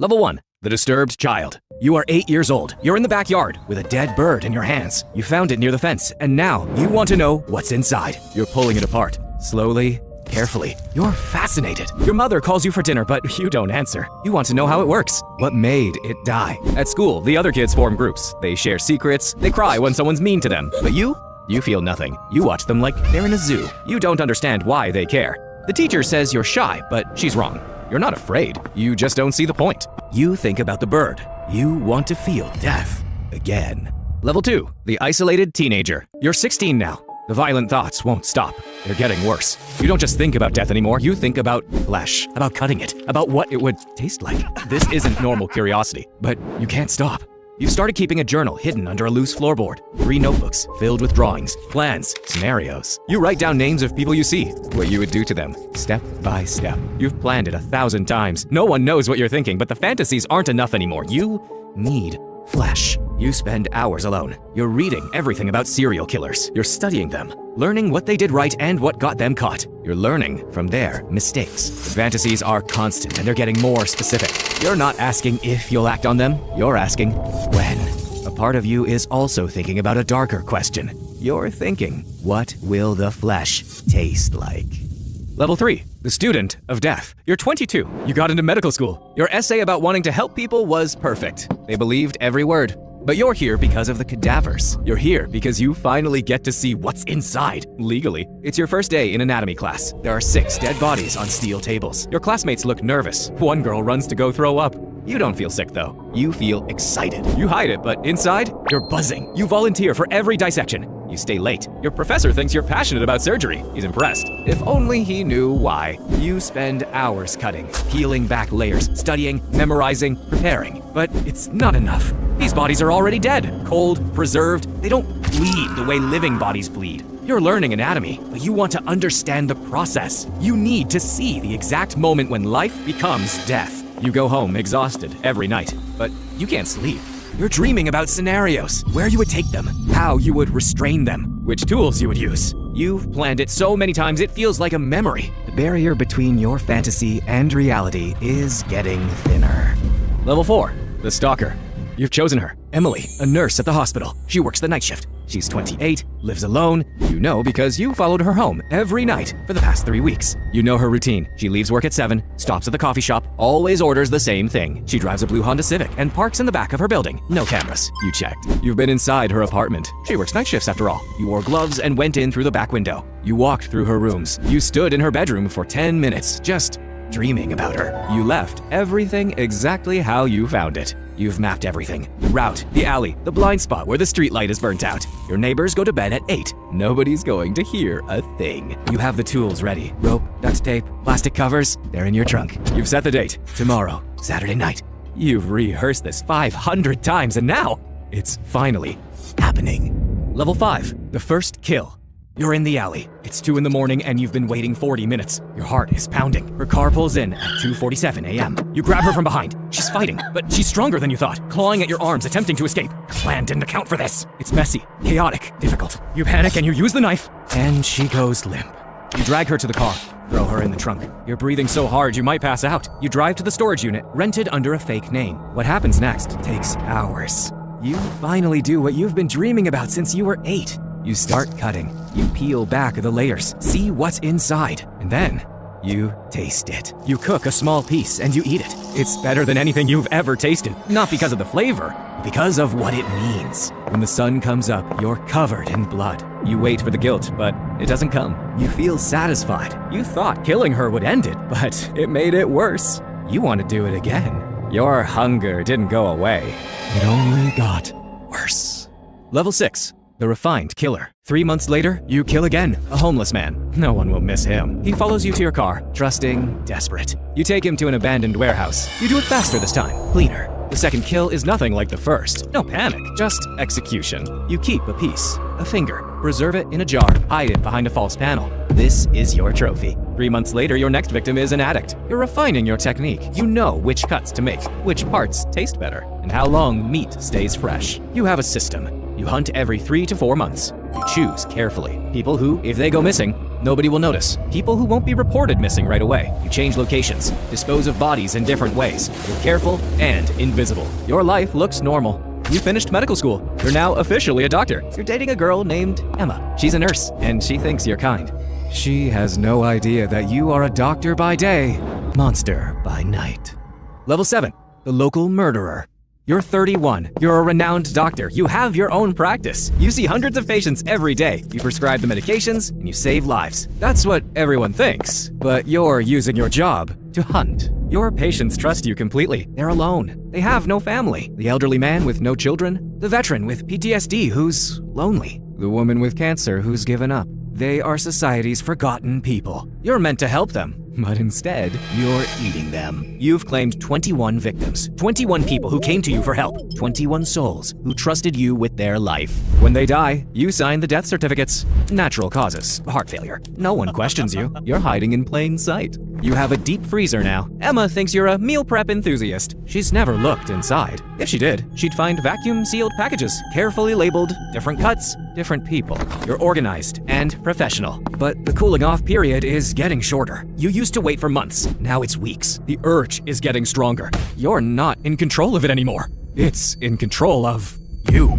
Level 1. The Disturbed Child. You are 8 years old. You're in the backyard with a dead bird in your hands. You found it near the fence, and now you want to know what's inside. You're pulling it apart, slowly, carefully. You're fascinated. Your mother calls you for dinner, but you don't answer. You want to know how it works. What made it die? At school, the other kids form groups. They share secrets. They cry when someone's mean to them. But you feel nothing. You watch them like they're in a zoo. You don't understand why they care. The teacher says you're shy, but she's wrong. You're not afraid. You just don't see the point. You think about the bird. You want to feel death again. Level 2. The Isolated Teenager. You're 16 now. The violent thoughts won't stop. They're getting worse. You don't just think about death anymore. You think about flesh, about cutting it, about what it would taste like. This isn't normal curiosity, but you can't stop. You've started keeping a journal hidden under a loose floorboard. 3 notebooks filled with drawings, plans, scenarios. You write down names of people you see, what you would do to them, step by step. You've planned it 1,000 times. No one knows what you're thinking, but the fantasies aren't enough anymore. You need flesh. You spend hours alone. You're reading everything about serial killers. You're studying them, learning what they did right and what got them caught. You're learning from their mistakes. The fantasies are constant and they're getting more specific. You're not asking if you'll act on them, you're asking when. A part of you is also thinking about a darker question. You're thinking, what will the flesh taste like? Level 3. The Student of Death. You're 22. You got into medical school. Your essay about wanting to help people was perfect. They believed every word. But you're here because of the cadavers. You're here because you finally get to see what's inside, legally. It's your first day in anatomy class. There are 6 dead bodies on steel tables. Your classmates look nervous. One girl runs to go throw up. You don't feel sick though. You feel excited. You hide it, but inside, you're buzzing. You volunteer for every dissection. You stay late. Your professor thinks you're passionate about surgery. He's impressed. If only he knew why. You spend hours cutting, peeling back layers, studying, memorizing, preparing. But it's not enough. These bodies are already dead, cold, preserved. They don't bleed the way living bodies bleed. You're learning anatomy, but you want to understand the process. You need to see the exact moment when life becomes death. You go home exhausted every night, but you can't sleep. You're dreaming about scenarios, where you would take them, how you would restrain them, which tools you would use. You've planned it so many times it feels like a memory. The barrier between your fantasy and reality is getting thinner. Level 4. The Stalker. You've chosen her, Emily, a nurse at the hospital. She works the night shift. She's 28, lives alone. You know because you followed her home every night for the past 3 weeks. You know her routine. She leaves work at 7, stops at the coffee shop, always orders the same thing. She drives a blue Honda Civic and parks in the back of her building. No cameras. You checked. You've been inside her apartment. She works night shifts after all. You wore gloves and went in through the back window. You walked through her rooms. You stood in her bedroom for 10 minutes, just dreaming about her. You left everything exactly how you found it. You've mapped everything. The route, the alley, the blind spot where the streetlight is burnt out. Your neighbors go to bed at 8. Nobody's going to hear a thing. You have the tools ready. Rope, duct tape, plastic covers, they're in your trunk. You've set the date. Tomorrow, Saturday night. You've rehearsed this 500 times and now it's finally happening. Level 5. The First Kill. You're in the alley. It's 2 in the morning and you've been waiting 40 minutes. Your heart is pounding. Her car pulls in at 2:47 a.m. You grab her from behind. She's fighting, but she's stronger than you thought, clawing at your arms, attempting to escape. Your plan didn't account for this. It's messy, chaotic, difficult. You panic and you use the knife, and she goes limp. You drag her to the car, throw her in the trunk. You're breathing so hard you might pass out. You drive to the storage unit, rented under a fake name. What happens next takes hours. You finally do what you've been dreaming about since you were 8. You start cutting. You peel back the layers, see what's inside, and then you taste it. You cook a small piece and you eat it. It's better than anything you've ever tasted, not because of the flavor, but because of what it means. When the sun comes up, you're covered in blood. You wait for the guilt, but it doesn't come. You feel satisfied. You thought killing her would end it, but it made it worse. You want to do it again. Your hunger didn't go away. It only got worse. Level 6. The Refined Killer. 3 months later, you kill again, a homeless man. No one will miss him. He follows you to your car, trusting, desperate. You take him to an abandoned warehouse. You do it faster this time, cleaner. The second kill is nothing like the first. No panic, just execution. You keep a piece, a finger, preserve it in a jar, hide it behind a false panel. This is your trophy. 3 months later, your next victim is an addict. You're refining your technique. You know which cuts to make, which parts taste better, and how long meat stays fresh. You have a system. You hunt every 3 to 4 months. You choose carefully. People who, if they go missing, Nobody will notice. People who won't be reported missing right away. You change locations, dispose of bodies in different ways. You're careful and invisible. Your life looks normal. You finished medical school. You're now officially a doctor. You're dating a girl named Emma. She's a nurse, and she thinks you're kind. She has no idea that you are a doctor by day, monster by night. Level 7, the local murderer. You're 31. You're a renowned doctor. You have your own practice. You see hundreds of patients every day. You prescribe the medications, and you save lives. That's what everyone thinks. But you're using your job to hunt. Your patients trust you completely. They're alone. They have no family. The elderly man with no children. The veteran with PTSD who's lonely. The woman with cancer who's given up. They are society's forgotten people. You're meant to help them, but instead, you're eating them. You've claimed 21 victims, 21 people who came to you for help, 21 souls who trusted you with their life. When they die, you sign the death certificates. Natural causes, heart failure. No one questions you. You're hiding in plain sight. You have a deep freezer now. Emma thinks you're a meal prep enthusiast. She's never looked inside. If she did, she'd find vacuum-sealed packages, carefully labeled, different cuts, different people. You're organized and professional. But the cooling off period is getting shorter. You used to wait for months. Now it's weeks. The urge is getting stronger. You're not in control of it anymore. It's in control of you.